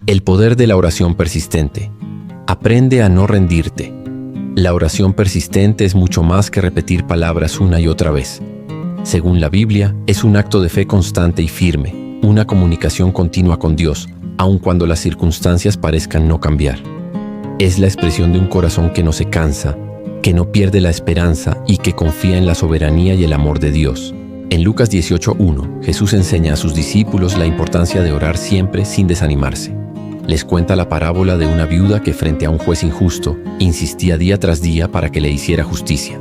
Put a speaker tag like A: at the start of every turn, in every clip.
A: El poder de la oración persistente. Aprende a no rendirte. La oración persistente es mucho más que repetir palabras una y otra vez. Según la Biblia, es un acto de fe constante y firme, una comunicación continua con Dios, aun cuando las circunstancias parezcan no cambiar. Es la expresión de un corazón que no se cansa, que no pierde la esperanza y que confía en la soberanía y el amor de Dios. En Lucas 18:1, Jesús enseña a sus discípulos la importancia de orar siempre sin desanimarse. Les cuenta la parábola de una viuda que frente a un juez injusto insistía día tras día para que le hiciera justicia.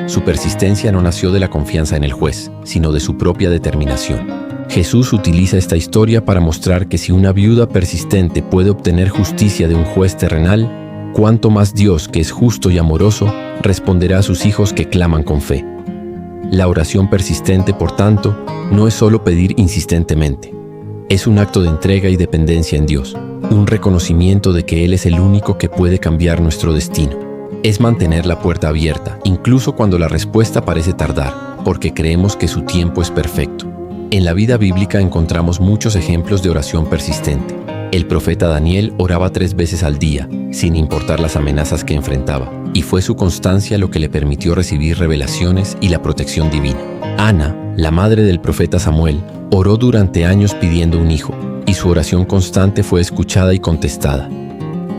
A: Su persistencia no nació de la confianza en el juez, sino de su propia determinación. Jesús utiliza esta historia para mostrar que si una viuda persistente puede obtener justicia de un juez terrenal, cuánto más Dios, que es justo y amoroso, responderá a sus hijos que claman con fe. La oración persistente, por tanto, no es solo pedir insistentemente. Es un acto de entrega y dependencia en Dios, un reconocimiento de que Él es el único que puede cambiar nuestro destino. Es mantener la puerta abierta, incluso cuando la respuesta parece tardar, porque creemos que su tiempo es perfecto. En la vida bíblica encontramos muchos ejemplos de oración persistente. El profeta Daniel oraba 3 veces al día, sin importar las amenazas que enfrentaba, y fue su constancia lo que le permitió recibir revelaciones y la protección divina. Ana, la madre del profeta Samuel, oró durante años pidiendo un hijo, y su oración constante fue escuchada y contestada.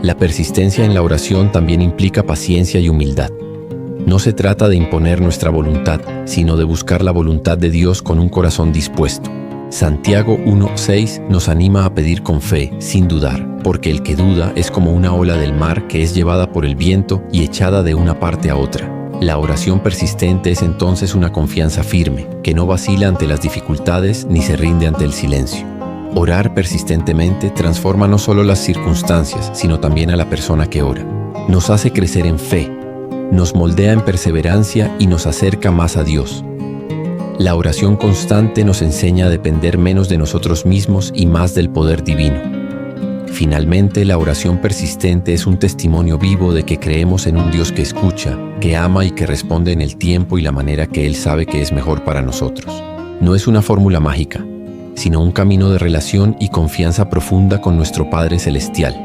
A: La persistencia en la oración también implica paciencia y humildad. No se trata de imponer nuestra voluntad, sino de buscar la voluntad de Dios con un corazón dispuesto. Santiago 1:6 nos anima a pedir con fe, sin dudar, porque el que duda es como una ola del mar que es llevada por el viento y echada de una parte a otra. La oración persistente es entonces una confianza firme, que no vacila ante las dificultades ni se rinde ante el silencio. Orar persistentemente transforma no solo las circunstancias, sino también a la persona que ora. Nos hace crecer en fe, nos moldea en perseverancia y nos acerca más a Dios. La oración constante nos enseña a depender menos de nosotros mismos y más del poder divino. Finalmente, la oración persistente es un testimonio vivo de que creemos en un Dios que escucha, que ama y que responde en el tiempo y la manera que Él sabe que es mejor para nosotros. No es una fórmula mágica, sino un camino de relación y confianza profunda con nuestro Padre Celestial.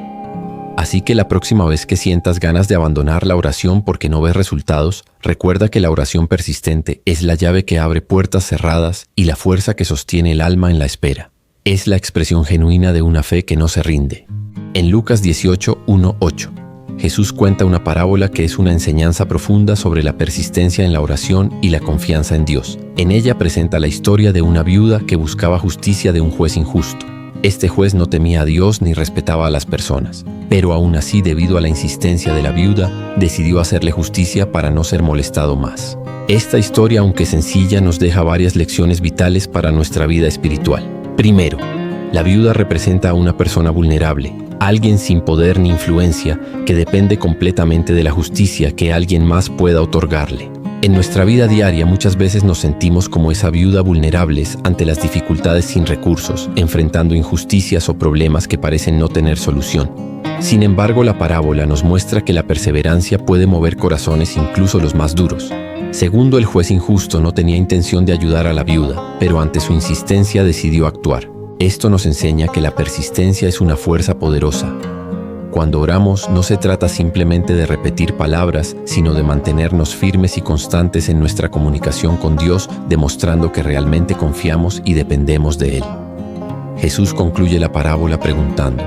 A: Así que la próxima vez que sientas ganas de abandonar la oración porque no ves resultados, recuerda que la oración persistente es la llave que abre puertas cerradas y la fuerza que sostiene el alma en la espera. Es la expresión genuina de una fe que no se rinde. En Lucas 18:1-8, Jesús cuenta una parábola que es una enseñanza profunda sobre la persistencia en la oración y la confianza en Dios. En ella presenta la historia de una viuda que buscaba justicia de un juez injusto. Este juez no temía a Dios ni respetaba a las personas, pero aún así, debido a la insistencia de la viuda, decidió hacerle justicia para no ser molestado más. Esta historia, aunque sencilla, nos deja varias lecciones vitales para nuestra vida espiritual. Primero, la viuda representa a una persona vulnerable, alguien sin poder ni influencia, que depende completamente de la justicia que alguien más pueda otorgarle. En nuestra vida diaria muchas veces nos sentimos como esa viuda vulnerables ante las dificultades sin recursos, enfrentando injusticias o problemas que parecen no tener solución. Sin embargo, la parábola nos muestra que la perseverancia puede mover corazones, incluso los más duros. Segundo, el juez injusto no tenía intención de ayudar a la viuda, pero ante su insistencia decidió actuar. Esto nos enseña que la persistencia es una fuerza poderosa. Cuando oramos, no se trata simplemente de repetir palabras, sino de mantenernos firmes y constantes en nuestra comunicación con Dios, demostrando que realmente confiamos y dependemos de Él. Jesús concluye la parábola preguntando: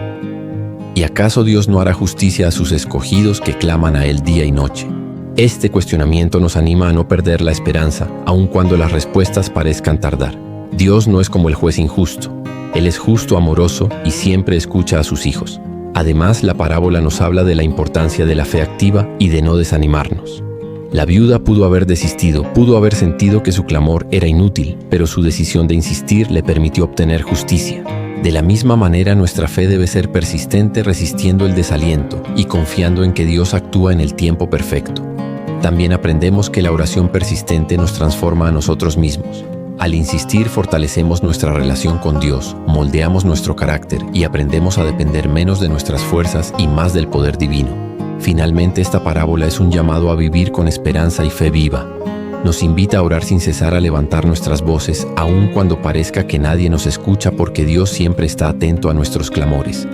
A: ¿y acaso Dios no hará justicia a sus escogidos que claman a Él día y noche? Este cuestionamiento nos anima a no perder la esperanza, aun cuando las respuestas parezcan tardar. Dios no es como el juez injusto. Él es justo, amoroso y siempre escucha a sus hijos. Además, la parábola nos habla de la importancia de la fe activa y de no desanimarnos. La viuda pudo haber desistido, pudo haber sentido que su clamor era inútil, pero su decisión de insistir le permitió obtener justicia. De la misma manera, nuestra fe debe ser persistente, resistiendo el desaliento y confiando en que Dios actúa en el tiempo perfecto. También aprendemos que la oración persistente nos transforma a nosotros mismos. Al insistir, fortalecemos nuestra relación con Dios, moldeamos nuestro carácter y aprendemos a depender menos de nuestras fuerzas y más del poder divino. Finalmente, esta parábola es un llamado a vivir con esperanza y fe viva. Nos invita a orar sin cesar, a levantar nuestras voces, aun cuando parezca que nadie nos escucha, porque Dios siempre está atento a nuestros clamores.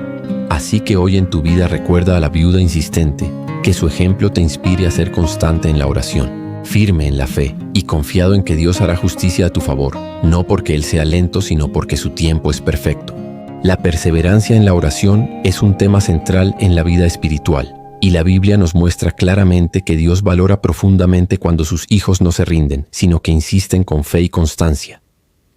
A: Así que hoy en tu vida recuerda a la viuda insistente, que su ejemplo te inspire a ser constante en la oración, firme en la fe y confiado en que Dios hará justicia a tu favor, no porque Él sea lento, sino porque su tiempo es perfecto. La perseverancia en la oración es un tema central en la vida espiritual, y la Biblia nos muestra claramente que Dios valora profundamente cuando sus hijos no se rinden, sino que insisten con fe y constancia.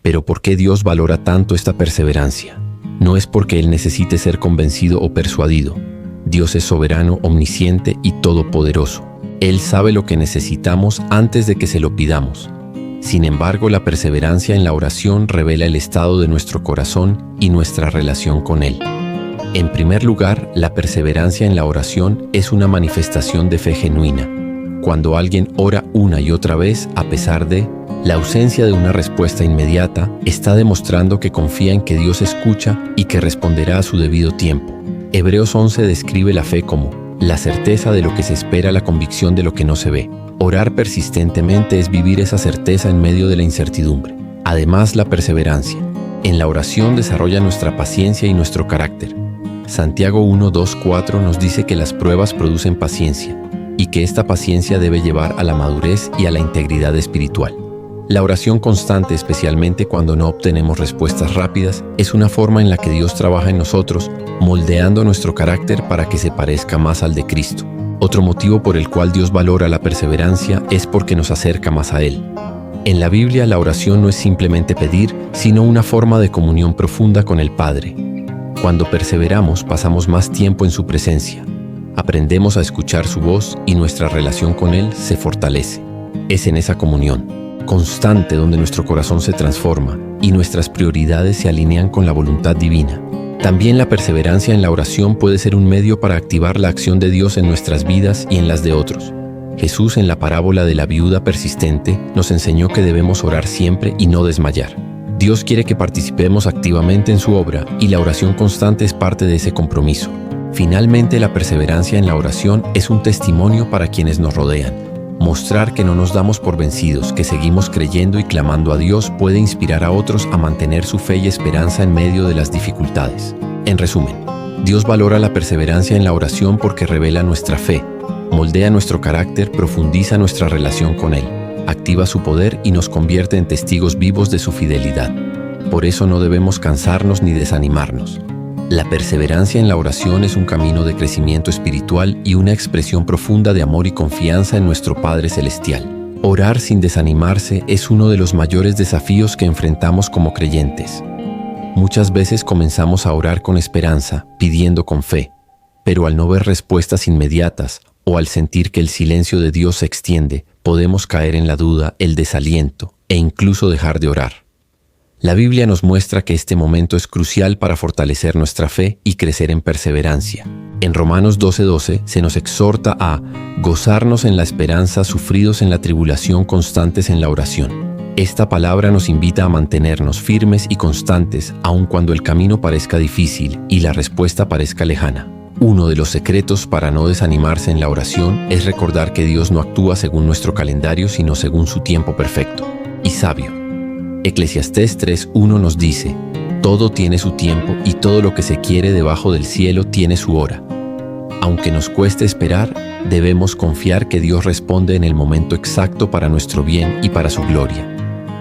A: Pero ¿por qué Dios valora tanto esta perseverancia? No es porque Él necesite ser convencido o persuadido. Dios es soberano, omnisciente y todopoderoso. Él sabe lo que necesitamos antes de que se lo pidamos. Sin embargo, la perseverancia en la oración revela el estado de nuestro corazón y nuestra relación con Él. En primer lugar, la perseverancia en la oración es una manifestación de fe genuina. Cuando alguien ora una y otra vez, a pesar de la ausencia de una respuesta inmediata, está demostrando que confía en que Dios escucha y que responderá a su debido tiempo. Hebreos 11 describe la fe como la certeza de lo que se espera, la convicción de lo que no se ve. Orar persistentemente es vivir esa certeza en medio de la incertidumbre. Además, la perseverancia en la oración desarrolla nuestra paciencia y nuestro carácter. Santiago 1, 2, 4 nos dice que las pruebas producen paciencia y que esta paciencia debe llevar a la madurez y a la integridad espiritual. La oración constante, especialmente cuando no obtenemos respuestas rápidas, es una forma en la que Dios trabaja en nosotros, moldeando nuestro carácter para que se parezca más al de Cristo. Otro motivo por el cual Dios valora la perseverancia es porque nos acerca más a Él. En la Biblia, la oración no es simplemente pedir, sino una forma de comunión profunda con el Padre. Cuando perseveramos, pasamos más tiempo en su presencia. Aprendemos a escuchar su voz y nuestra relación con Él se fortalece. Es en esa comunión constante donde nuestro corazón se transforma y nuestras prioridades se alinean con la voluntad divina. También la perseverancia en la oración puede ser un medio para activar la acción de Dios en nuestras vidas y en las de otros. Jesús, en la parábola de la viuda persistente, nos enseñó que debemos orar siempre y no desmayar. Dios quiere que participemos activamente en su obra y la oración constante es parte de ese compromiso. Finalmente, la perseverancia en la oración es un testimonio para quienes nos rodean. Mostrar que no nos damos por vencidos, que seguimos creyendo y clamando a Dios puede inspirar a otros a mantener su fe y esperanza en medio de las dificultades. En resumen, Dios valora la perseverancia en la oración porque revela nuestra fe, moldea nuestro carácter, profundiza nuestra relación con Él, activa su poder y nos convierte en testigos vivos de su fidelidad. Por eso no debemos cansarnos ni desanimarnos. La perseverancia en la oración es un camino de crecimiento espiritual y una expresión profunda de amor y confianza en nuestro Padre Celestial. Orar sin desanimarse es uno de los mayores desafíos que enfrentamos como creyentes. Muchas veces comenzamos a orar con esperanza, pidiendo con fe, pero al no ver respuestas inmediatas o al sentir que el silencio de Dios se extiende, podemos caer en la duda, el desaliento e incluso dejar de orar. La Biblia nos muestra que este momento es crucial para fortalecer nuestra fe y crecer en perseverancia. En Romanos 12:12 se nos exhorta a gozarnos en la esperanza, sufridos en la tribulación, constantes en la oración. Esta palabra nos invita a mantenernos firmes y constantes, aun cuando el camino parezca difícil y la respuesta parezca lejana. Uno de los secretos para no desanimarse en la oración es recordar que Dios no actúa según nuestro calendario, sino según su tiempo perfecto y sabio. Eclesiastés 3:1 nos dice: todo tiene su tiempo y todo lo que se quiere debajo del cielo tiene su hora. Aunque nos cueste esperar, debemos confiar que Dios responde en el momento exacto para nuestro bien y para su gloria.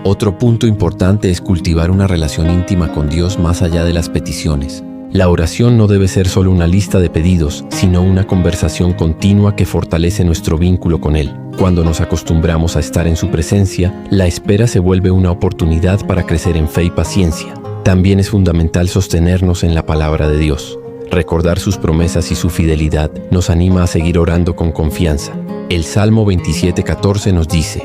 A: Otro punto importante es cultivar una relación íntima con Dios más allá de las peticiones. La oración no debe ser solo una lista de pedidos, sino una conversación continua que fortalece nuestro vínculo con Él. Cuando nos acostumbramos a estar en su presencia, la espera se vuelve una oportunidad para crecer en fe y paciencia. También es fundamental sostenernos en la palabra de Dios. Recordar sus promesas y su fidelidad nos anima a seguir orando con confianza. El Salmo 27:14 nos dice: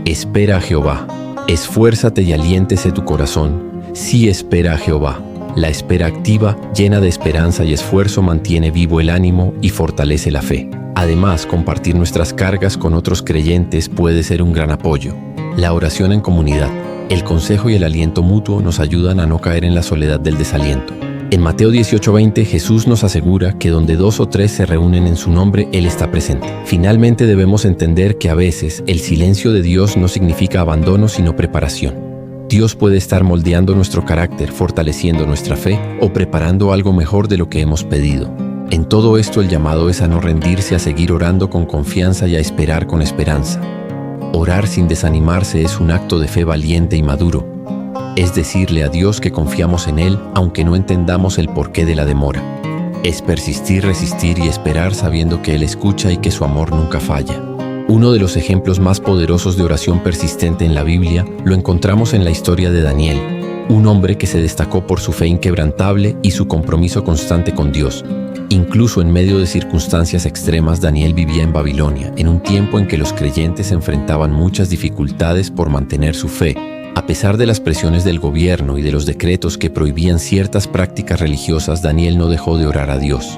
A: espera a Jehová, esfuérzate y aliéntese tu corazón. Sí, espera a Jehová. La espera activa, llena de esperanza y esfuerzo, mantiene vivo el ánimo y fortalece la fe. Además, compartir nuestras cargas con otros creyentes puede ser un gran apoyo. La oración en comunidad, el consejo y el aliento mutuo nos ayudan a no caer en la soledad del desaliento. En Mateo 18:20, Jesús nos asegura que donde 2 o 3 se reúnen en su nombre, Él está presente. Finalmente, debemos entender que a veces el silencio de Dios no significa abandono, sino preparación. Dios puede estar moldeando nuestro carácter, fortaleciendo nuestra fe o preparando algo mejor de lo que hemos pedido. En todo esto el llamado es a no rendirse, a seguir orando con confianza y a esperar con esperanza. Orar sin desanimarse es un acto de fe valiente y maduro. Es decirle a Dios que confiamos en Él aunque no entendamos el porqué de la demora. Es persistir, resistir y esperar sabiendo que Él escucha y que su amor nunca falla. Uno de los ejemplos más poderosos de oración persistente en la Biblia lo encontramos en la historia de Daniel, un hombre que se destacó por su fe inquebrantable y su compromiso constante con Dios. Incluso en medio de circunstancias extremas, Daniel vivía en Babilonia, en un tiempo en que los creyentes enfrentaban muchas dificultades por mantener su fe. A pesar de las presiones del gobierno y de los decretos que prohibían ciertas prácticas religiosas, Daniel no dejó de orar a Dios.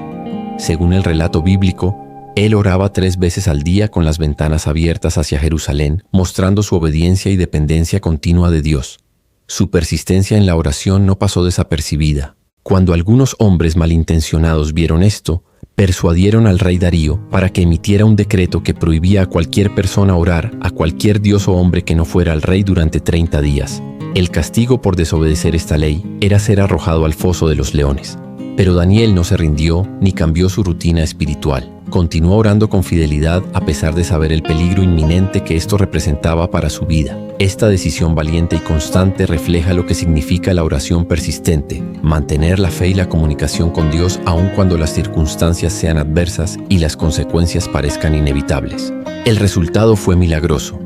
A: Según el relato bíblico, él oraba 3 veces al día con las ventanas abiertas hacia Jerusalén, mostrando su obediencia y dependencia continua de Dios. Su persistencia en la oración no pasó desapercibida. Cuando algunos hombres malintencionados vieron esto, persuadieron al rey Darío para que emitiera un decreto que prohibía a cualquier persona orar a cualquier dios o hombre que no fuera el rey durante 30 días. El castigo por desobedecer esta ley era ser arrojado al foso de los leones. Pero Daniel no se rindió ni cambió su rutina espiritual. Continuó orando con fidelidad a pesar de saber el peligro inminente que esto representaba para su vida. Esta decisión valiente y constante refleja lo que significa la oración persistente, mantener la fe y la comunicación con Dios aun cuando las circunstancias sean adversas y las consecuencias parezcan inevitables. El resultado fue milagroso.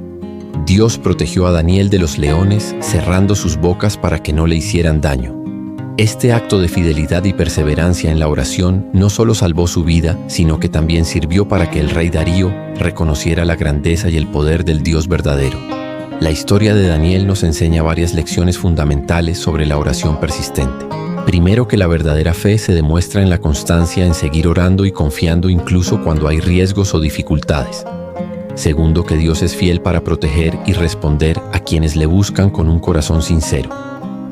A: Dios protegió a Daniel de los leones, cerrando sus bocas para que no le hicieran daño. Este acto de fidelidad y perseverancia en la oración no solo salvó su vida, sino que también sirvió para que el rey Darío reconociera la grandeza y el poder del Dios verdadero. La historia de Daniel nos enseña varias lecciones fundamentales sobre la oración persistente. Primero, que la verdadera fe se demuestra en la constancia en seguir orando y confiando incluso cuando hay riesgos o dificultades. Segundo, que Dios es fiel para proteger y responder a quienes le buscan con un corazón sincero.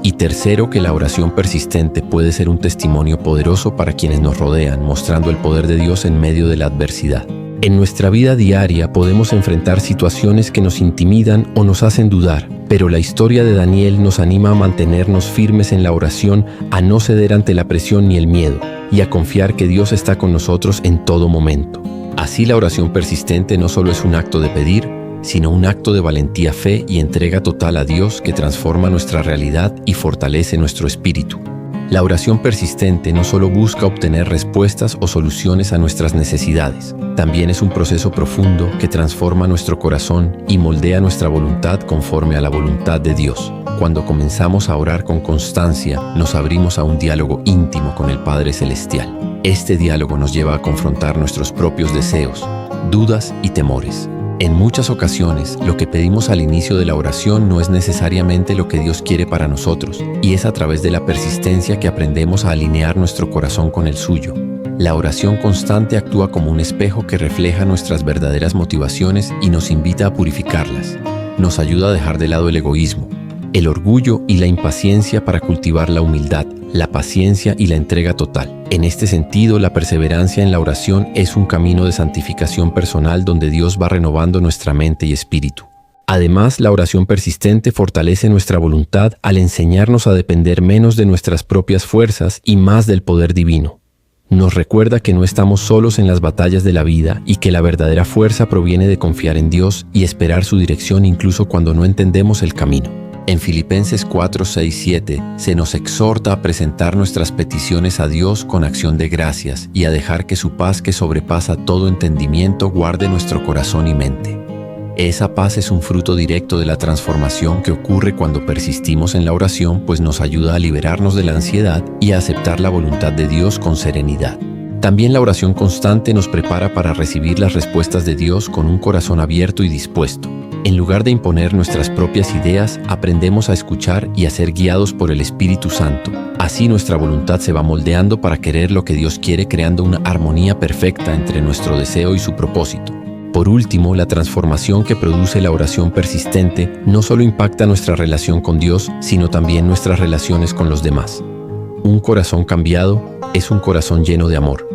A: Y tercero, que la oración persistente puede ser un testimonio poderoso para quienes nos rodean, mostrando el poder de Dios en medio de la adversidad. En nuestra vida diaria podemos enfrentar situaciones que nos intimidan o nos hacen dudar, pero la historia de Daniel nos anima a mantenernos firmes en la oración, a no ceder ante la presión ni el miedo, y a confiar que Dios está con nosotros en todo momento. Así, la oración persistente no solo es un acto de pedir, sino un acto de valentía, fe y entrega total a Dios que transforma nuestra realidad y fortalece nuestro espíritu. La oración persistente no solo busca obtener respuestas o soluciones a nuestras necesidades, también es un proceso profundo que transforma nuestro corazón y moldea nuestra voluntad conforme a la voluntad de Dios. Cuando comenzamos a orar con constancia, nos abrimos a un diálogo íntimo con el Padre Celestial. Este diálogo nos lleva a confrontar nuestros propios deseos, dudas y temores. En muchas ocasiones, lo que pedimos al inicio de la oración no es necesariamente lo que Dios quiere para nosotros, y es a través de la persistencia que aprendemos a alinear nuestro corazón con el suyo. La oración constante actúa como un espejo que refleja nuestras verdaderas motivaciones y nos invita a purificarlas. Nos ayuda a dejar de lado el egoísmo, el orgullo y la impaciencia para cultivar la humildad, la paciencia y la entrega total. En este sentido, la perseverancia en la oración es un camino de santificación personal donde Dios va renovando nuestra mente y espíritu. Además, la oración persistente fortalece nuestra voluntad al enseñarnos a depender menos de nuestras propias fuerzas y más del poder divino. Nos recuerda que no estamos solos en las batallas de la vida y que la verdadera fuerza proviene de confiar en Dios y esperar su dirección incluso cuando no entendemos el camino. En Filipenses 4, 6, 7 se nos exhorta a presentar nuestras peticiones a Dios con acción de gracias y a dejar que su paz, que sobrepasa todo entendimiento, guarde nuestro corazón y mente. Esa paz es un fruto directo de la transformación que ocurre cuando persistimos en la oración, pues nos ayuda a liberarnos de la ansiedad y a aceptar la voluntad de Dios con serenidad. También la oración constante nos prepara para recibir las respuestas de Dios con un corazón abierto y dispuesto. En lugar de imponer nuestras propias ideas, aprendemos a escuchar y a ser guiados por el Espíritu Santo. Así nuestra voluntad se va moldeando para querer lo que Dios quiere, creando una armonía perfecta entre nuestro deseo y su propósito. Por último, la transformación que produce la oración persistente no solo impacta nuestra relación con Dios, sino también nuestras relaciones con los demás. Un corazón cambiado es un corazón lleno de amor,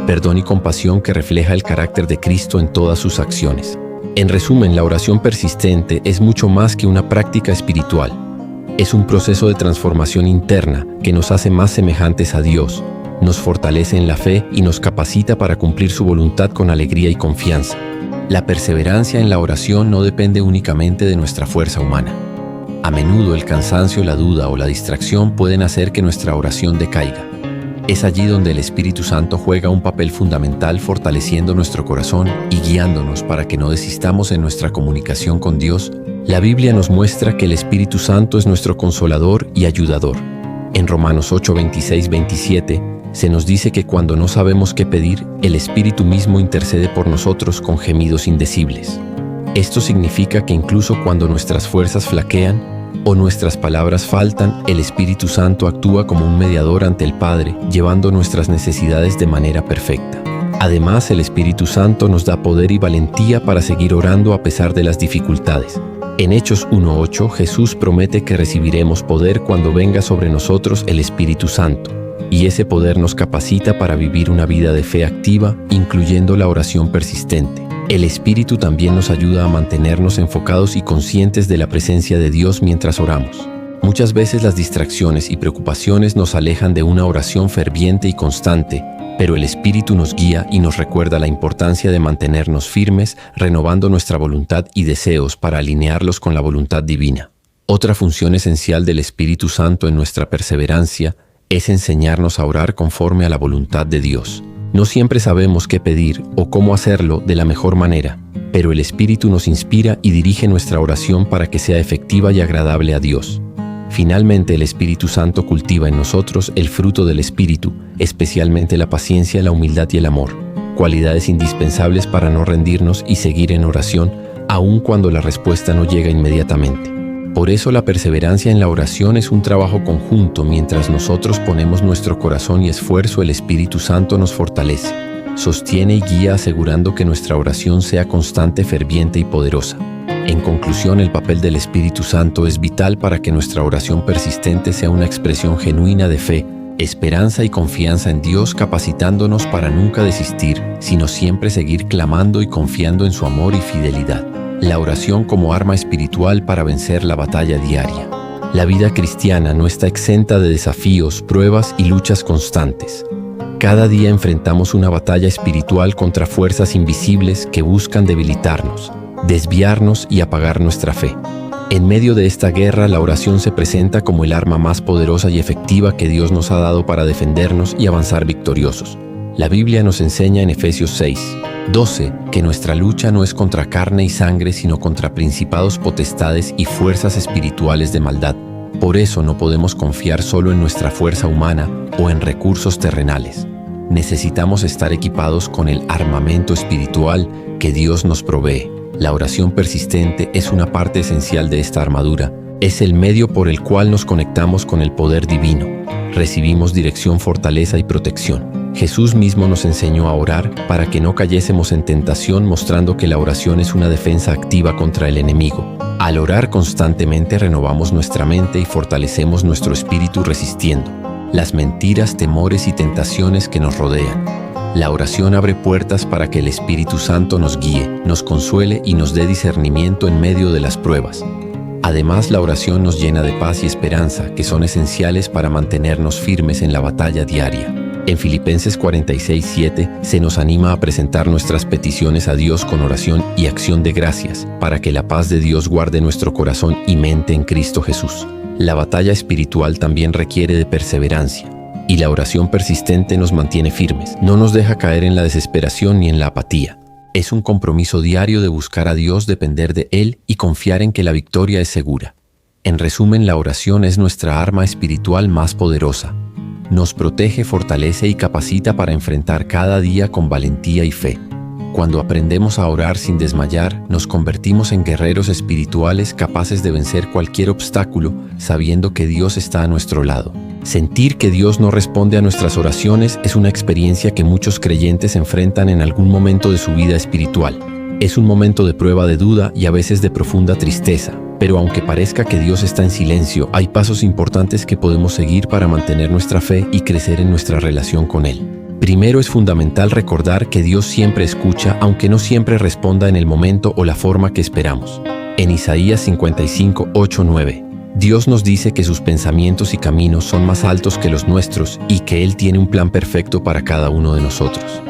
A: perdón y compasión que refleja el carácter de Cristo en todas sus acciones. En resumen, la oración persistente es mucho más que una práctica espiritual. Es un proceso de transformación interna que nos hace más semejantes a Dios, nos fortalece en la fe y nos capacita para cumplir su voluntad con alegría y confianza. La perseverancia en la oración no depende únicamente de nuestra fuerza humana. A menudo el cansancio, la duda o la distracción pueden hacer que nuestra oración decaiga. Es allí donde el Espíritu Santo juega un papel fundamental fortaleciendo nuestro corazón y guiándonos para que no desistamos en nuestra comunicación con Dios. La Biblia nos muestra que el Espíritu Santo es nuestro consolador y ayudador. En Romanos 8, 26, 27, se nos dice que cuando no sabemos qué pedir, el Espíritu mismo intercede por nosotros con gemidos indecibles. Esto significa que incluso cuando nuestras fuerzas flaquean o nuestras palabras faltan, el Espíritu Santo actúa como un mediador ante el Padre, llevando nuestras necesidades de manera perfecta. Además, el Espíritu Santo nos da poder y valentía para seguir orando a pesar de las dificultades. En Hechos 1:8, Jesús promete que recibiremos poder cuando venga sobre nosotros el Espíritu Santo, y ese poder nos capacita para vivir una vida de fe activa, incluyendo la oración persistente. El Espíritu también nos ayuda a mantenernos enfocados y conscientes de la presencia de Dios mientras oramos. Muchas veces las distracciones y preocupaciones nos alejan de una oración ferviente y constante, pero el Espíritu nos guía y nos recuerda la importancia de mantenernos firmes, renovando nuestra voluntad y deseos para alinearlos con la voluntad divina. Otra función esencial del Espíritu Santo en nuestra perseverancia es enseñarnos a orar conforme a la voluntad de Dios. No siempre sabemos qué pedir o cómo hacerlo de la mejor manera, pero el Espíritu nos inspira y dirige nuestra oración para que sea efectiva y agradable a Dios. Finalmente, el Espíritu Santo cultiva en nosotros el fruto del Espíritu, especialmente la paciencia, la humildad y el amor, cualidades indispensables para no rendirnos y seguir en oración, aun cuando la respuesta no llega inmediatamente. Por eso la perseverancia en la oración es un trabajo conjunto. Mientras nosotros ponemos nuestro corazón y esfuerzo, el Espíritu Santo nos fortalece, sostiene y guía, asegurando que nuestra oración sea constante, ferviente y poderosa. En conclusión, el papel del Espíritu Santo es vital para que nuestra oración persistente sea una expresión genuina de fe, esperanza y confianza en Dios, capacitándonos para nunca desistir, sino siempre seguir clamando y confiando en su amor y fidelidad. La oración como arma espiritual para vencer la batalla diaria. La vida cristiana no está exenta de desafíos, pruebas y luchas constantes. Cada día enfrentamos una batalla espiritual contra fuerzas invisibles que buscan debilitarnos, desviarnos y apagar nuestra fe. En medio de esta guerra, la oración se presenta como el arma más poderosa y efectiva que Dios nos ha dado para defendernos y avanzar victoriosos. La Biblia nos enseña en Efesios 6:12 que nuestra lucha no es contra carne y sangre, sino contra principados, potestades y fuerzas espirituales de maldad. Por eso no podemos confiar solo en nuestra fuerza humana o en recursos terrenales. Necesitamos estar equipados con el armamento espiritual que Dios nos provee. La oración persistente es una parte esencial de esta armadura. Es el medio por el cual nos conectamos con el poder divino. Recibimos dirección, fortaleza y protección. Jesús mismo nos enseñó a orar para que no cayésemos en tentación, mostrando que la oración es una defensa activa contra el enemigo. Al orar constantemente renovamos nuestra mente y fortalecemos nuestro espíritu, resistiendo las mentiras, temores y tentaciones que nos rodean. La oración abre puertas para que el Espíritu Santo nos guíe, nos consuele y nos dé discernimiento en medio de las pruebas. Además, la oración nos llena de paz y esperanza, que son esenciales para mantenernos firmes en la batalla diaria. En Filipenses 46:7 se nos anima a presentar nuestras peticiones a Dios con oración y acción de gracias, para que la paz de Dios guarde nuestro corazón y mente en Cristo Jesús. La batalla espiritual también requiere de perseverancia, y la oración persistente nos mantiene firmes, no nos deja caer en la desesperación ni en la apatía. Es un compromiso diario de buscar a Dios, depender de Él y confiar en que la victoria es segura. En resumen, la oración es nuestra arma espiritual más poderosa. Nos protege, fortalece y capacita para enfrentar cada día con valentía y fe. Cuando aprendemos a orar sin desmayar, nos convertimos en guerreros espirituales capaces de vencer cualquier obstáculo, sabiendo que Dios está a nuestro lado. Sentir que Dios no responde a nuestras oraciones es una experiencia que muchos creyentes enfrentan en algún momento de su vida espiritual. Es un momento de prueba, de duda y a veces de profunda tristeza. Pero aunque parezca que Dios está en silencio, hay pasos importantes que podemos seguir para mantener nuestra fe y crecer en nuestra relación con Él. Primero, es fundamental recordar que Dios siempre escucha, aunque no siempre responda en el momento o la forma que esperamos. En Isaías 55:8-9, Dios nos dice que sus pensamientos y caminos son más altos que los nuestros y que Él tiene un plan perfecto para cada uno de nosotros.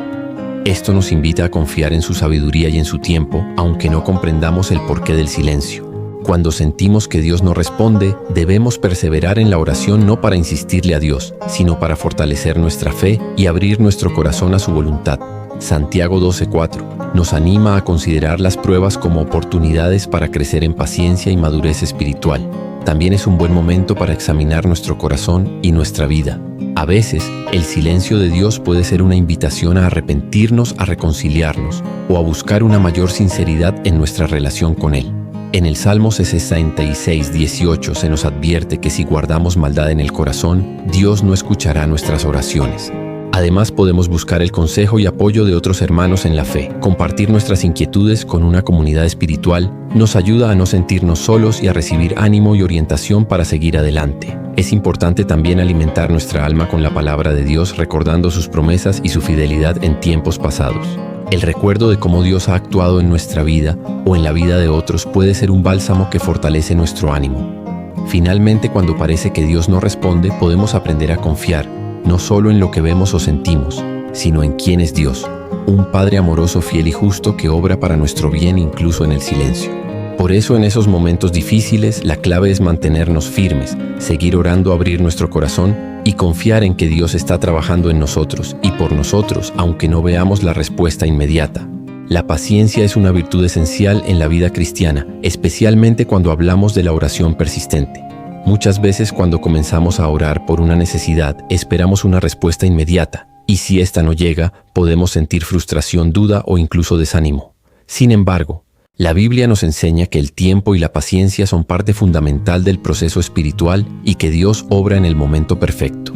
A: Esto nos invita a confiar en su sabiduría y en su tiempo, aunque no comprendamos el porqué del silencio. Cuando sentimos que Dios no responde, debemos perseverar en la oración no para insistirle a Dios, sino para fortalecer nuestra fe y abrir nuestro corazón a su voluntad. Santiago 12:4 nos anima a considerar las pruebas como oportunidades para crecer en paciencia y madurez espiritual. También es un buen momento para examinar nuestro corazón y nuestra vida. A veces, el silencio de Dios puede ser una invitación a arrepentirnos, a reconciliarnos o a buscar una mayor sinceridad en nuestra relación con Él. En el Salmo 66:18 se nos advierte que si guardamos maldad en el corazón, Dios no escuchará nuestras oraciones. Además, podemos buscar el consejo y apoyo de otros hermanos en la fe. Compartir nuestras inquietudes con una comunidad espiritual nos ayuda a no sentirnos solos y a recibir ánimo y orientación para seguir adelante. Es importante también alimentar nuestra alma con la palabra de Dios, recordando sus promesas y su fidelidad en tiempos pasados. El recuerdo de cómo Dios ha actuado en nuestra vida o en la vida de otros puede ser un bálsamo que fortalece nuestro ánimo. Finalmente, cuando parece que Dios no responde, podemos aprender a confiar, no solo en lo que vemos o sentimos, sino en quién es Dios, un Padre amoroso, fiel y justo que obra para nuestro bien incluso en el silencio. Por eso, en esos momentos difíciles, la clave es mantenernos firmes, seguir orando, abrir nuestro corazón y confiar en que Dios está trabajando en nosotros y por nosotros, aunque no veamos la respuesta inmediata. La paciencia es una virtud esencial en la vida cristiana, especialmente cuando hablamos de la oración persistente. Muchas veces cuando comenzamos a orar por una necesidad, esperamos una respuesta inmediata, y si esta no llega, podemos sentir frustración, duda o incluso desánimo. Sin embargo, la Biblia nos enseña que el tiempo y la paciencia son parte fundamental del proceso espiritual y que Dios obra en el momento perfecto.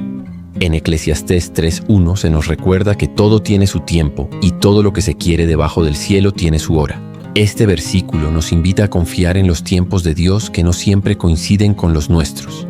A: En Eclesiastés 3:1 se nos recuerda que todo tiene su tiempo y todo lo que se quiere debajo del cielo tiene su hora. Este versículo nos invita a confiar en los tiempos de Dios que no siempre coinciden con los nuestros.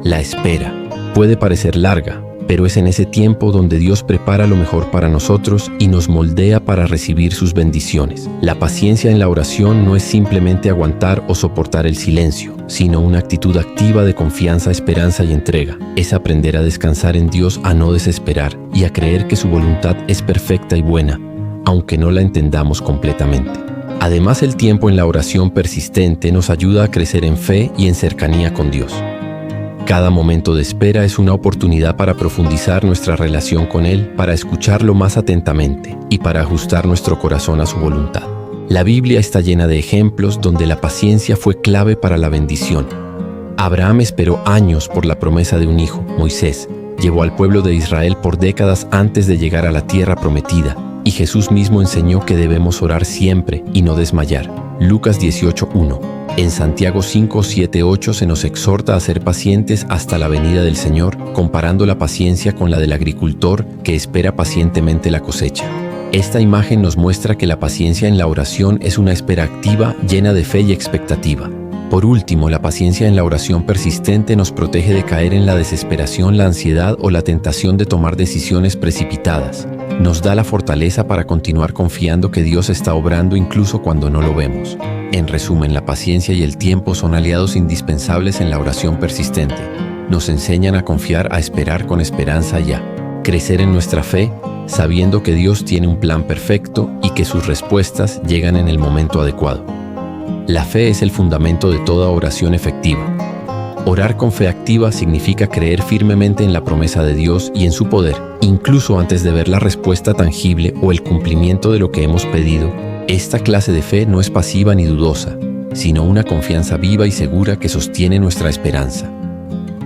A: La espera puede parecer larga, pero es en ese tiempo donde Dios prepara lo mejor para nosotros y nos moldea para recibir sus bendiciones. La paciencia en la oración no es simplemente aguantar o soportar el silencio, sino una actitud activa de confianza, esperanza y entrega. Es aprender a descansar en Dios, a no desesperar y a creer que su voluntad es perfecta y buena, aunque no la entendamos completamente. Además, el tiempo en la oración persistente nos ayuda a crecer en fe y en cercanía con Dios. Cada momento de espera es una oportunidad para profundizar nuestra relación con Él, para escucharlo más atentamente y para ajustar nuestro corazón a su voluntad. La Biblia está llena de ejemplos donde la paciencia fue clave para la bendición. Abraham esperó años por la promesa de un hijo. Moisés llevó al pueblo de Israel por décadas antes de llegar a la tierra prometida. Y Jesús mismo enseñó que debemos orar siempre y no desmayar. Lucas 18:1. En Santiago 5:7-8 se nos exhorta a ser pacientes hasta la venida del Señor, comparando la paciencia con la del agricultor que espera pacientemente la cosecha. Esta imagen nos muestra que la paciencia en la oración es una espera activa, llena de fe y expectativa. Por último, la paciencia en la oración persistente nos protege de caer en la desesperación, la ansiedad o la tentación de tomar decisiones precipitadas. Nos da la fortaleza para continuar confiando que Dios está obrando incluso cuando no lo vemos. En resumen, la paciencia y el tiempo son aliados indispensables en la oración persistente. Nos enseñan a confiar, a esperar con esperanza y a crecer en nuestra fe, sabiendo que Dios tiene un plan perfecto y que sus respuestas llegan en el momento adecuado. La fe es el fundamento de toda oración efectiva. Orar con fe activa significa creer firmemente en la promesa de Dios y en su poder, incluso antes de ver la respuesta tangible o el cumplimiento de lo que hemos pedido. Esta clase de fe no es pasiva ni dudosa, sino una confianza viva y segura que sostiene nuestra esperanza.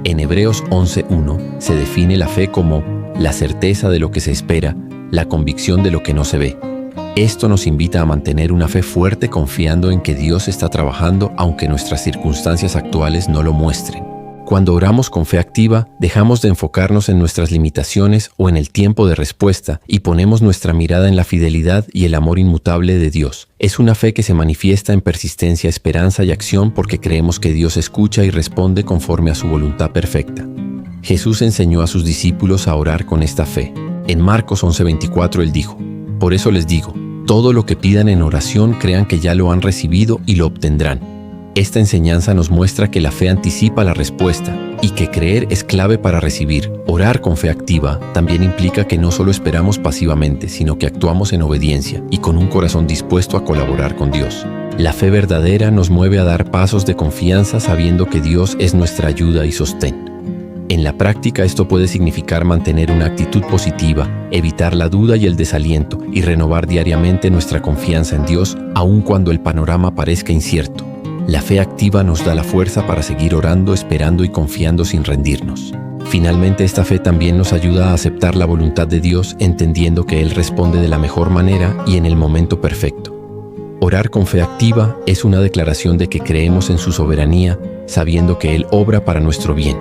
A: En Hebreos 11:1 se define la fe como la certeza de lo que se espera, la convicción de lo que no se ve. Esto nos invita a mantener una fe fuerte confiando en que Dios está trabajando aunque nuestras circunstancias actuales no lo muestren. Cuando oramos con fe activa, dejamos de enfocarnos en nuestras limitaciones o en el tiempo de respuesta y ponemos nuestra mirada en la fidelidad y el amor inmutable de Dios. Es una fe que se manifiesta en persistencia, esperanza y acción porque creemos que Dios escucha y responde conforme a su voluntad perfecta. Jesús enseñó a sus discípulos a orar con esta fe. En Marcos 11:24 Él dijo: «Por eso les digo, todo lo que pidan en oración crean que ya lo han recibido y lo obtendrán». Esta enseñanza nos muestra que la fe anticipa la respuesta y que creer es clave para recibir. Orar con fe activa también implica que no solo esperamos pasivamente, sino que actuamos en obediencia y con un corazón dispuesto a colaborar con Dios. La fe verdadera nos mueve a dar pasos de confianza sabiendo que Dios es nuestra ayuda y sostén. En la práctica esto puede significar mantener una actitud positiva, evitar la duda y el desaliento y renovar diariamente nuestra confianza en Dios aun cuando el panorama parezca incierto. La fe activa nos da la fuerza para seguir orando, esperando y confiando sin rendirnos. Finalmente, esta fe también nos ayuda a aceptar la voluntad de Dios, entendiendo que Él responde de la mejor manera y en el momento perfecto. Orar con fe activa es una declaración de que creemos en su soberanía, sabiendo que Él obra para nuestro bien.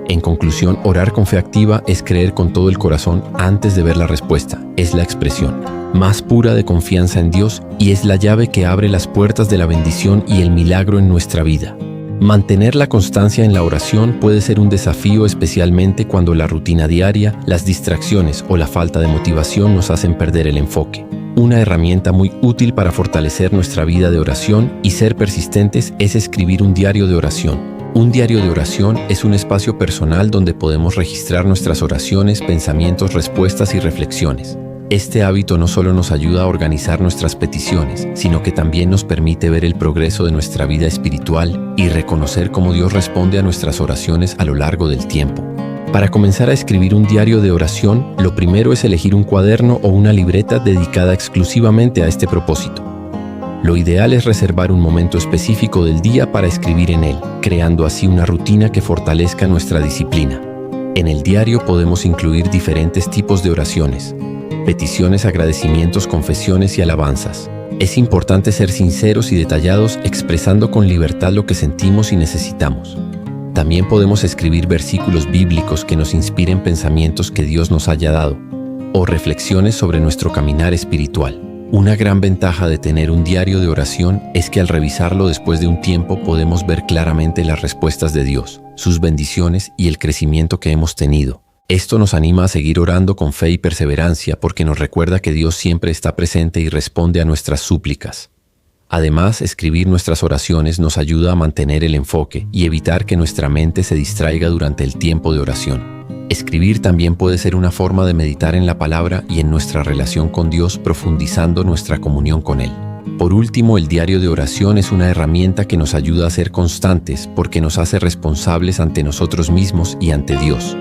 A: En conclusión, orar con fe activa es creer con todo el corazón antes de ver la respuesta. Es la expresión más pura de confianza en Dios y es la llave que abre las puertas de la bendición y el milagro en nuestra vida. Mantener la constancia en la oración puede ser un desafío, especialmente cuando la rutina diaria, las distracciones o la falta de motivación nos hacen perder el enfoque. Una herramienta muy útil para fortalecer nuestra vida de oración y ser persistentes es escribir un diario de oración. Un diario de oración es un espacio personal donde podemos registrar nuestras oraciones, pensamientos, respuestas y reflexiones. Este hábito no solo nos ayuda a organizar nuestras peticiones, sino que también nos permite ver el progreso de nuestra vida espiritual y reconocer cómo Dios responde a nuestras oraciones a lo largo del tiempo. Para comenzar a escribir un diario de oración, lo primero es elegir un cuaderno o una libreta dedicada exclusivamente a este propósito. Lo ideal es reservar un momento específico del día para escribir en él, creando así una rutina que fortalezca nuestra disciplina. En el diario podemos incluir diferentes tipos de oraciones: peticiones, agradecimientos, confesiones y alabanzas. Es importante ser sinceros y detallados, expresando con libertad lo que sentimos y necesitamos. También podemos escribir versículos bíblicos que nos inspiren pensamientos que Dios nos haya dado, o reflexiones sobre nuestro caminar espiritual. Una gran ventaja de tener un diario de oración es que al revisarlo después de un tiempo podemos ver claramente las respuestas de Dios, sus bendiciones y el crecimiento que hemos tenido. Esto nos anima a seguir orando con fe y perseverancia porque nos recuerda que Dios siempre está presente y responde a nuestras súplicas. Además, escribir nuestras oraciones nos ayuda a mantener el enfoque y evitar que nuestra mente se distraiga durante el tiempo de oración. Escribir también puede ser una forma de meditar en la palabra y en nuestra relación con Dios, profundizando nuestra comunión con Él. Por último, el diario de oración es una herramienta que nos ayuda a ser constantes porque nos hace responsables ante nosotros mismos y ante Dios.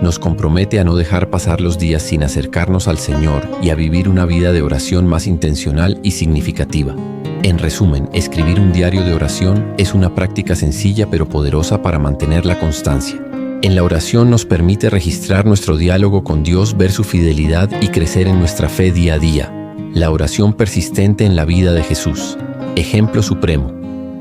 A: Nos compromete a no dejar pasar los días sin acercarnos al Señor y a vivir una vida de oración más intencional y significativa. En resumen, escribir un diario de oración es una práctica sencilla pero poderosa para mantener la constancia. En la oración nos permite registrar nuestro diálogo con Dios, ver su fidelidad y crecer en nuestra fe día a día. La oración persistente en la vida de Jesús. Ejemplo supremo.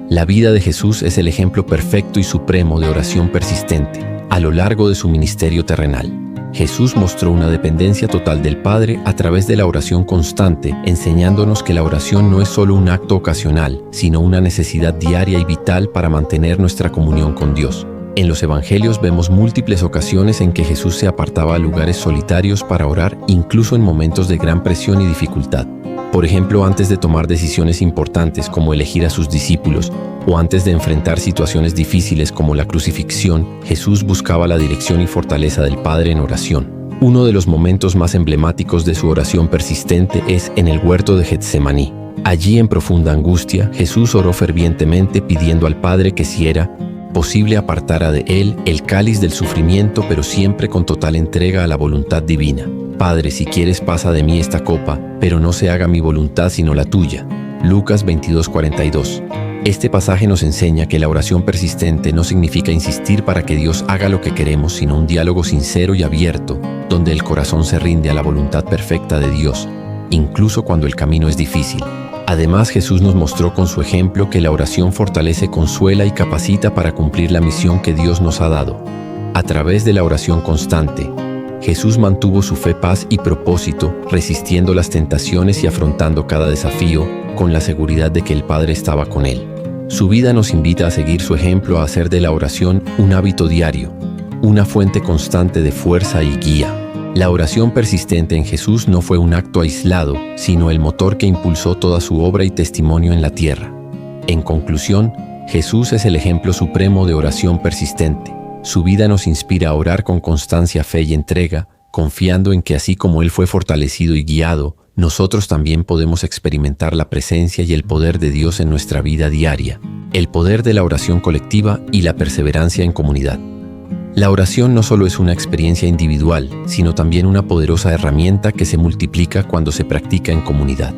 A: La vida de Jesús es el ejemplo perfecto y supremo de oración persistente a lo largo de su ministerio terrenal. Jesús mostró una dependencia total del Padre a través de la oración constante, enseñándonos que la oración no es solo un acto ocasional, sino una necesidad diaria y vital para mantener nuestra comunión con Dios. En los Evangelios vemos múltiples ocasiones en que Jesús se apartaba a lugares solitarios para orar, incluso en momentos de gran presión y dificultad. Por ejemplo, antes de tomar decisiones importantes como elegir a sus discípulos, o antes de enfrentar situaciones difíciles como la crucifixión, Jesús buscaba la dirección y fortaleza del Padre en oración. Uno de los momentos más emblemáticos de su oración persistente es en el huerto de Getsemaní. Allí, en profunda angustia, Jesús oró fervientemente pidiendo al Padre que, si era posible, apartara de él el cáliz del sufrimiento, pero siempre con total entrega a la voluntad divina. Padre, si quieres, pasa de mí esta copa, pero no se haga mi voluntad sino la tuya. Lucas 22:42. Este pasaje nos enseña que la oración persistente no significa insistir para que Dios haga lo que queremos, sino un diálogo sincero y abierto, donde el corazón se rinde a la voluntad perfecta de Dios, incluso cuando el camino es difícil. Además, Jesús nos mostró con su ejemplo que la oración fortalece, consuela y capacita para cumplir la misión que Dios nos ha dado. A través de la oración constante, Jesús mantuvo su fe, paz y propósito, resistiendo las tentaciones y afrontando cada desafío con la seguridad de que el Padre estaba con él. Su vida nos invita a seguir su ejemplo, a hacer de la oración un hábito diario, una fuente constante de fuerza y guía. La oración persistente en Jesús no fue un acto aislado, sino el motor que impulsó toda su obra y testimonio en la tierra. En conclusión, Jesús es el ejemplo supremo de oración persistente. Su vida nos inspira a orar con constancia, fe y entrega, confiando en que así como Él fue fortalecido y guiado, nosotros también podemos experimentar la presencia y el poder de Dios en nuestra vida diaria. El poder de la oración colectiva y la perseverancia en comunidad. La oración no solo es una experiencia individual, sino también una poderosa herramienta que se multiplica cuando se practica en comunidad.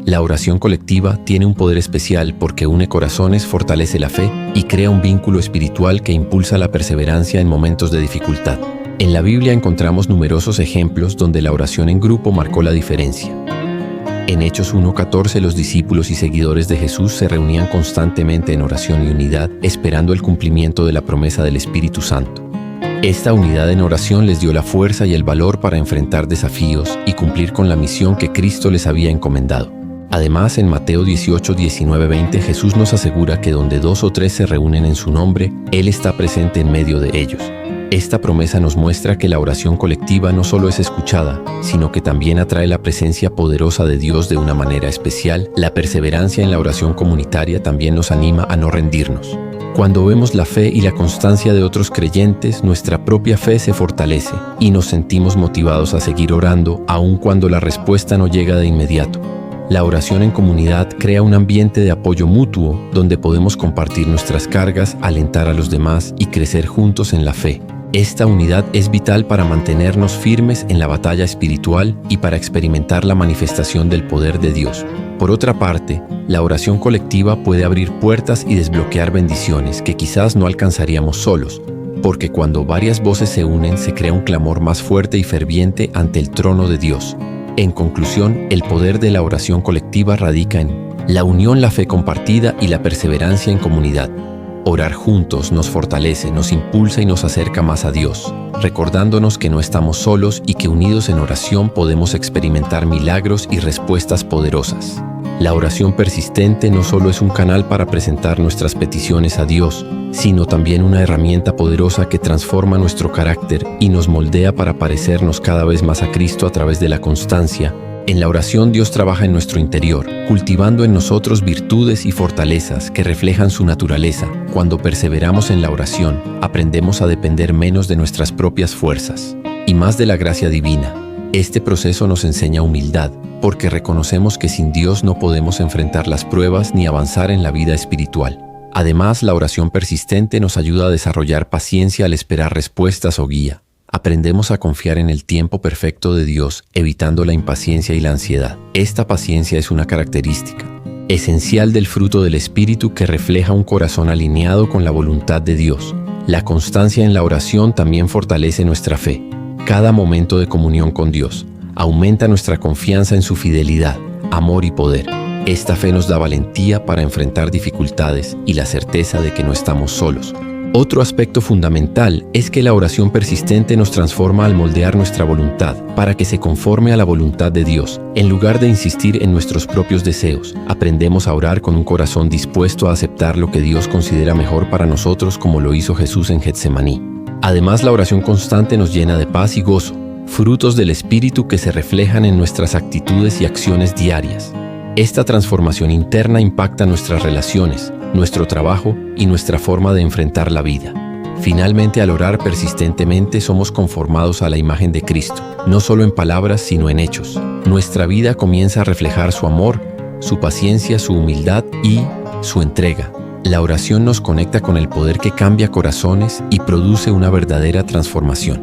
A: La oración colectiva tiene un poder especial porque une corazones, fortalece la fe y crea un vínculo espiritual que impulsa la perseverancia en momentos de dificultad. En la Biblia encontramos numerosos ejemplos donde la oración en grupo marcó la diferencia. En Hechos 1:14, los discípulos y seguidores de Jesús se reunían constantemente en oración y unidad, esperando el cumplimiento de la promesa del Espíritu Santo. Esta unidad en oración les dio la fuerza y el valor para enfrentar desafíos y cumplir con la misión que Cristo les había encomendado. Además, en Mateo 18, 19, 20, Jesús nos asegura que donde 2 o 3 se reúnen en su nombre, Él está presente en medio de ellos. Esta promesa nos muestra que la oración colectiva no solo es escuchada, sino que también atrae la presencia poderosa de Dios de una manera especial. La perseverancia en la oración comunitaria también nos anima a no rendirnos. Cuando vemos la fe y la constancia de otros creyentes, nuestra propia fe se fortalece y nos sentimos motivados a seguir orando, aun cuando la respuesta no llega de inmediato. La oración en comunidad crea un ambiente de apoyo mutuo donde podemos compartir nuestras cargas, alentar a los demás y crecer juntos en la fe. Esta unidad es vital para mantenernos firmes en la batalla espiritual y para experimentar la manifestación del poder de Dios. Por otra parte, la oración colectiva puede abrir puertas y desbloquear bendiciones que quizás no alcanzaríamos solos, porque cuando varias voces se unen se crea un clamor más fuerte y ferviente ante el trono de Dios. En conclusión, el poder de la oración colectiva radica en la unión, la fe compartida y la perseverancia en comunidad. Orar juntos nos fortalece, nos impulsa y nos acerca más a Dios, recordándonos que no estamos solos y que unidos en oración podemos experimentar milagros y respuestas poderosas. La oración persistente no solo es un canal para presentar nuestras peticiones a Dios, sino también una herramienta poderosa que transforma nuestro carácter y nos moldea para parecernos cada vez más a Cristo a través de la constancia. En la oración Dios trabaja en nuestro interior, cultivando en nosotros virtudes y fortalezas que reflejan su naturaleza. Cuando perseveramos en la oración, aprendemos a depender menos de nuestras propias fuerzas y más de la gracia divina. Este proceso nos enseña humildad, porque reconocemos que sin Dios no podemos enfrentar las pruebas ni avanzar en la vida espiritual. Además, la oración persistente nos ayuda a desarrollar paciencia al esperar respuestas o guía. Aprendemos a confiar en el tiempo perfecto de Dios, evitando la impaciencia y la ansiedad. Esta paciencia es una característica esencial del fruto del Espíritu que refleja un corazón alineado con la voluntad de Dios. La constancia en la oración también fortalece nuestra fe. Cada momento de comunión con Dios aumenta nuestra confianza en su fidelidad, amor y poder. Esta fe nos da valentía para enfrentar dificultades y la certeza de que no estamos solos. Otro aspecto fundamental es que la oración persistente nos transforma al moldear nuestra voluntad para que se conforme a la voluntad de Dios. En lugar de insistir en nuestros propios deseos, aprendemos a orar con un corazón dispuesto a aceptar lo que Dios considera mejor para nosotros, como lo hizo Jesús en Getsemaní. Además, la oración constante nos llena de paz y gozo, frutos del Espíritu que se reflejan en nuestras actitudes y acciones diarias. Esta transformación interna impacta nuestras relaciones, nuestro trabajo y nuestra forma de enfrentar la vida. Finalmente, al orar persistentemente somos conformados a la imagen de Cristo, no solo en palabras sino en hechos. Nuestra vida comienza a reflejar su amor, su paciencia, su humildad y su entrega. La oración nos conecta con el poder que cambia corazones y produce una verdadera transformación.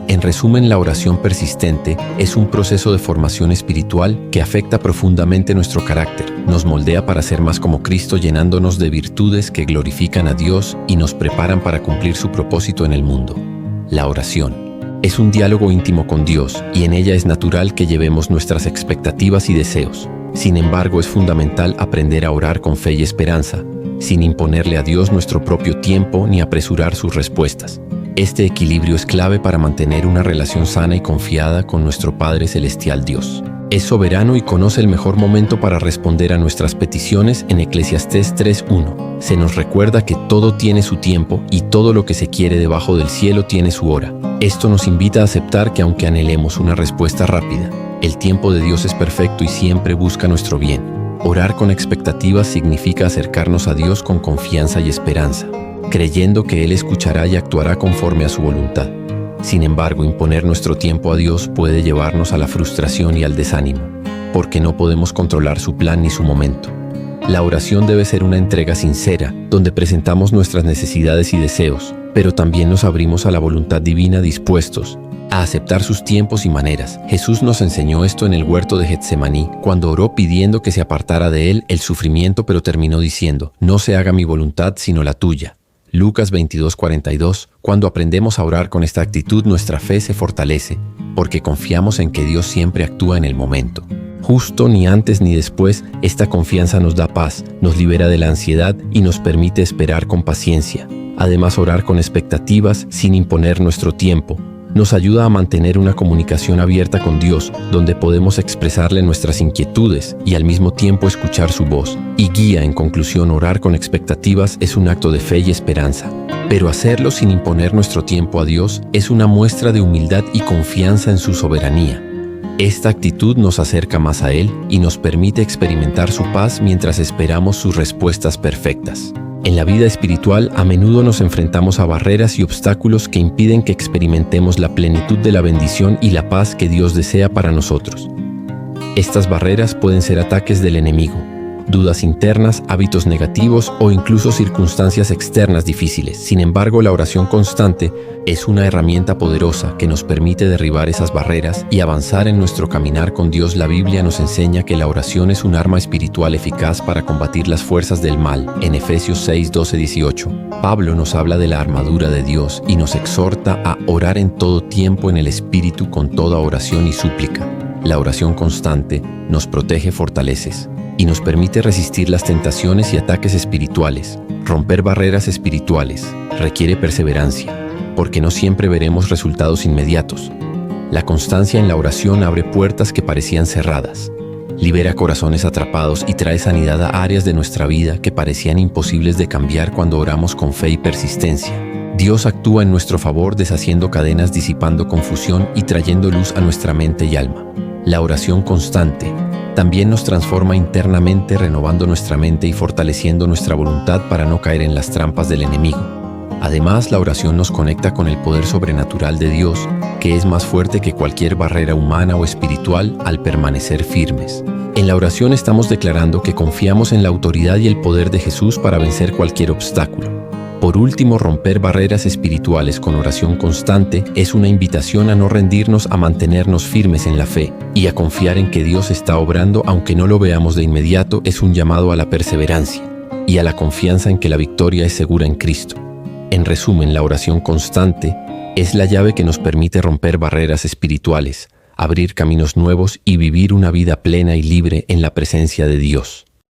A: En resumen, la oración persistente es un proceso de formación espiritual que afecta profundamente nuestro carácter, nos moldea para ser más como Cristo, llenándonos de virtudes que glorifican a Dios y nos preparan para cumplir su propósito en el mundo. La oración es un diálogo íntimo con Dios y en ella es natural que llevemos nuestras expectativas y deseos. Sin embargo, es fundamental aprender a orar con fe y esperanza, sin imponerle a Dios nuestro propio tiempo ni apresurar sus respuestas. Este equilibrio es clave para mantener una relación sana y confiada con nuestro Padre Celestial Dios. Es soberano y conoce el mejor momento para responder a nuestras peticiones. En Eclesiastés 3:1 se nos recuerda que todo tiene su tiempo y todo lo que se quiere debajo del cielo tiene su hora. Esto nos invita a aceptar que aunque anhelemos una respuesta rápida, el tiempo de Dios es perfecto y siempre busca nuestro bien. Orar con expectativas significa acercarnos a Dios con confianza y esperanza, creyendo que Él escuchará y actuará conforme a su voluntad. Sin embargo, imponer nuestro tiempo a Dios puede llevarnos a la frustración y al desánimo, porque no podemos controlar su plan ni su momento. La oración debe ser una entrega sincera, donde presentamos nuestras necesidades y deseos, pero también nos abrimos a la voluntad divina dispuestos a aceptar sus tiempos y maneras. Jesús nos enseñó esto en el huerto de Getsemaní, cuando oró pidiendo que se apartara de él el sufrimiento, pero terminó diciendo: «No se haga mi voluntad sino la tuya». Lucas 22:42. Cuando aprendemos a orar con esta actitud, nuestra fe se fortalece, porque confiamos en que Dios siempre actúa en el momento. Justo, ni antes ni después, esta confianza nos da paz, nos libera de la ansiedad y nos permite esperar con paciencia. Además, orar con expectativas, sin imponer nuestro tiempo, nos ayuda a mantener una comunicación abierta con Dios, donde podemos expresarle nuestras inquietudes y al mismo tiempo escuchar su voz y guía. En conclusión, orar con expectativas es un acto de fe y esperanza, pero hacerlo sin imponer nuestro tiempo a Dios es una muestra de humildad y confianza en su soberanía. Esta actitud nos acerca más a Él y nos permite experimentar su paz mientras esperamos sus respuestas perfectas. En la vida espiritual, a menudo nos enfrentamos a barreras y obstáculos que impiden que experimentemos la plenitud de la bendición y la paz que Dios desea para nosotros. Estas barreras pueden ser ataques del enemigo, dudas internas, hábitos negativos o incluso circunstancias externas difíciles. Sin embargo, la oración constante es una herramienta poderosa que nos permite derribar esas barreras y avanzar en nuestro caminar con Dios. La Biblia nos enseña que la oración es un arma espiritual eficaz para combatir las fuerzas del mal. En Efesios 6:12-18, Pablo nos habla de la armadura de Dios y nos exhorta a orar en todo tiempo en el Espíritu con toda oración y súplica. La oración constante nos protege, fortalece y nos permite resistir las tentaciones y ataques espirituales. Romper barreras espirituales requiere perseverancia, porque no siempre veremos resultados inmediatos. La constancia en la oración abre puertas que parecían cerradas, libera corazones atrapados y trae sanidad a áreas de nuestra vida que parecían imposibles de cambiar cuando oramos con fe y persistencia. Dios actúa en nuestro favor, deshaciendo cadenas, disipando confusión y trayendo luz a nuestra mente y alma. La oración constante también nos transforma internamente, renovando nuestra mente y fortaleciendo nuestra voluntad para no caer en las trampas del enemigo. Además, la oración nos conecta con el poder sobrenatural de Dios, que es más fuerte que cualquier barrera humana o espiritual al permanecer firmes. En la oración estamos declarando que confiamos en la autoridad y el poder de Jesús para vencer cualquier obstáculo. Por último, romper barreras espirituales con oración constante es una invitación a no rendirnos, a mantenernos firmes en la fe y a confiar en que Dios está obrando aunque no lo veamos de inmediato. Es un llamado a la perseverancia y a la confianza en que la victoria es segura en Cristo. En resumen, la oración constante es la llave que nos permite romper barreras espirituales, abrir caminos nuevos y vivir una vida plena y libre en la presencia de Dios.